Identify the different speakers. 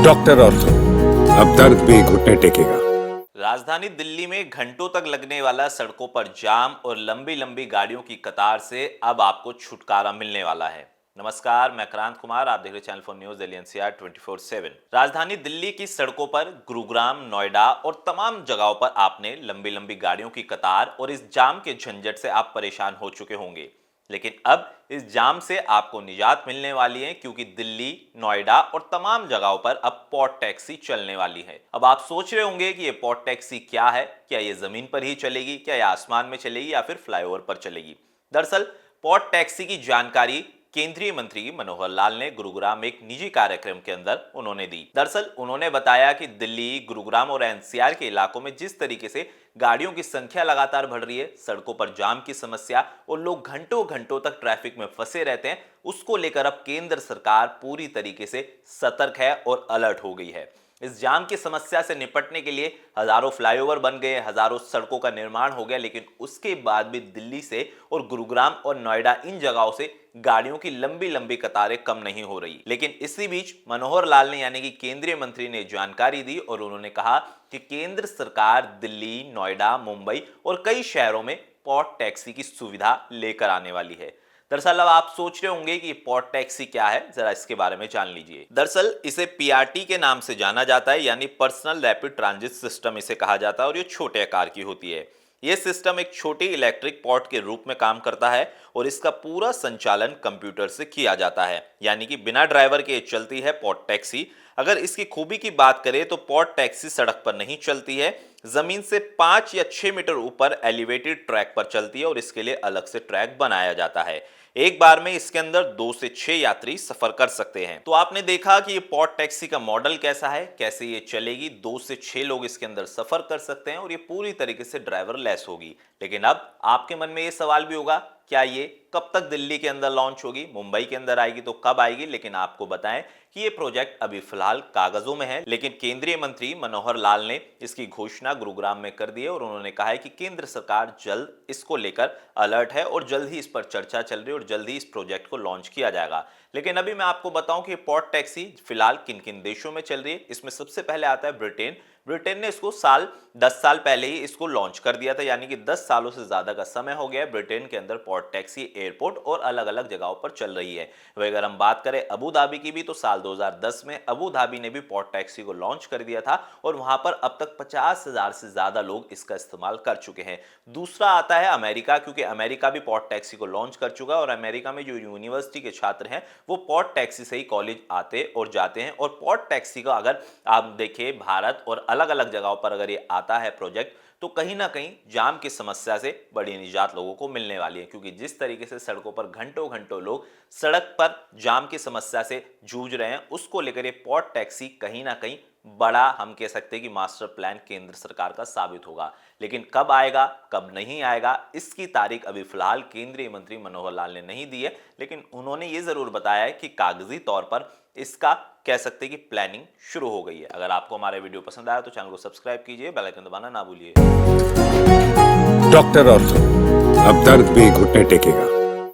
Speaker 1: Doctor ortho, अब दर्द भी घुटने टेकेगा।
Speaker 2: राजधानी दिल्ली में घंटों तक लगने वाला सड़कों पर जाम और लंबी लंबी गाड़ियों की कतार से अब आपको छुटकारा मिलने वाला है। नमस्कार, मैं क्रांत कुमार, आप देख रहे channel for news Delhi NCR 24/7। राजधानी दिल्ली की सड़कों पर गुरुग्राम, नोएडा और तमाम जगहों पर आपने लंबी लंबी गाड़ियों की कतार और इस जाम के झंझट से आप परेशान हो चुके होंगे। लेकिन अब इस जाम से आपको निजात मिलने वाली है, क्योंकि दिल्ली, नोएडा और तमाम जगहों पर अब पॉड टैक्सी चलने वाली है। अब आप सोच रहे होंगे कि ये पॉड टैक्सी क्या है, क्या ये जमीन पर ही चलेगी, क्या ये आसमान में चलेगी या फिर फ्लाईओवर पर चलेगी। दरअसल पॉड टैक्सी की जानकारी केंद्रीय मंत्री मनोहर लाल ने गुरुग्राम में एक निजी कार्यक्रम के अंदर उन्होंने दी। दरअसल उन्होंने बताया कि दिल्ली, गुरुग्राम और एनसीआर के इलाकों में जिस तरीके से गाड़ियों की संख्या लगातार बढ़ रही है, सड़कों पर जाम की समस्या और लोग घंटों घंटों तक ट्रैफिक में फंसे रहते हैं, उसको लेकर अब केंद्र सरकार पूरी तरीके से सतर्क है और अलर्ट हो गई है। इस जाम की समस्या से निपटने के लिए हजारों फ्लाईओवर बन गए, हजारों सड़कों का निर्माण हो गया, लेकिन उसके बाद भी दिल्ली से और गुरुग्राम और नोएडा इन जगहों से गाड़ियों की लंबी लंबी कतारें कम नहीं हो रही। लेकिन इसी बीच मनोहर लाल ने यानी कि केंद्रीय मंत्री ने जानकारी दी और उन्होंने कहा कि केंद्र सरकार दिल्ली, नोएडा, मुंबई और कई शहरों में पॉड टैक्सी की सुविधा लेकर आने वाली है। दरअसल अब आप सोच रहे होंगे कि पॉड टैक्सी क्या है, जरा इसके बारे में जान लीजिए। दरअसल इसे पीआरटी के नाम से जाना जाता है, यानी पर्सनल रैपिड ट्रांजिट सिस्टम इसे कहा जाता है, और ये छोटे आकार की होती है। यह सिस्टम एक छोटी इलेक्ट्रिक पॉड के रूप में काम करता है और इसका पूरा संचालन कंप्यूटर से किया जाता है, यानी कि बिना ड्राइवर के चलती है पॉड टैक्सी। अगर इसकी खूबी की बात करें तो पॉड टैक्सी सड़क पर नहीं चलती है, जमीन से 5 या 6 मीटर ऊपर एलिवेटेड ट्रैक पर चलती है और इसके लिए अलग से ट्रैक बनाया जाता है। एक बार में इसके अंदर 2 से 6 यात्री सफर कर सकते हैं। तो आपने देखा कि ये पॉड टैक्सी का मॉडल कैसा है, कैसे ये चलेगी। 2 से 6 लोग इसके अंदर सफर कर सकते हैं और ये पूरी तरीके से ड्राइवर लेस होगी। लेकिन अब आपके मन में ये सवाल भी होगा, क्या ये कब तक दिल्ली के अंदर लॉन्च होगी, मुंबई के अंदर आएगी तो कब आएगी। लेकिन आपको बताएं कि ये प्रोजेक्ट अभी फिलहाल कागजों में है, लेकिन केंद्रीय मंत्री मनोहर लाल ने इसकी घोषणा गुरुग्राम में कर दी है और उन्होंने कहा है कि केंद्र सरकार जल्द इसको लेकर अलर्ट है और जल्द ही इस पर चर्चा चल रही है और जल्द ही इस प्रोजेक्ट को लॉन्च किया जाएगा। लेकिन अभी मैं आपको बताऊं कि पॉड टैक्सी फिलहाल किन किन देशों में चल रही है। इसमें सबसे पहले आता है ब्रिटेन। ब्रिटेन ने इसको 10 साल पहले ही इसको लॉन्च कर दिया था, यानी कि 10 सालों से ज्यादा का समय हो गया है ब्रिटेन के अंदर पॉड टैक्सी एयरपोर्ट और अलग अलग जगहों पर चल रही है। वही अगर हम बात करें अबू धाबी की भी, तो साल 2010 में अबू धाबी ने भी पॉड टैक्सी को लॉन्च कर दिया था और वहां पर अब तक 50,000 से ज्यादा लोग इसका इस्तेमाल कर चुके हैं। दूसरा आता है अमेरिका, क्योंकि अमेरिका भी पॉड टैक्सी को लॉन्च कर चुका है और अमेरिका में जो यूनिवर्सिटी के छात्र हैं वो पॉड टैक्सी से ही कॉलेज आते और जाते हैं। और पॉड टैक्सी का अगर आप देखें भारत और अलग अलग जगहों पर अगर ये आता है प्रोजेक्ट, तो कहीं ना कहीं जाम की समस्या से बड़ी निजात लोगों को मिलने वाली है। क्योंकि जिस तरीके से सड़कों पर घंटों घंटों लोग सड़क पर जाम की समस्या से जूझ रहे हैं, उसको लेकर ये पॉड टैक्सी कहीं ना कहीं बड़ा, हम कह सकते हैं कि मास्टर प्लान केंद्र सरकार का साबित होगा। लेकिन कब आएगा, कब नहीं आएगा, इसकी तारीख अभी फिलहाल केंद्रीय मंत्री मनोहर लाल ने नहीं दी है। लेकिन उन्होंने ये जरूर बताया है कि कागजी तौर पर इसका कह सकते हैं कि प्लानिंग शुरू हो गई है। अगर आपको हमारा वीडियो पसंद आया तो चैनल को सब्सक्राइब कीजिए, बेल आइकन दबाना ना भूलिए।
Speaker 1: डॉक्टर ऑर्थो, अब दर्द भी घुटने टेकेगा।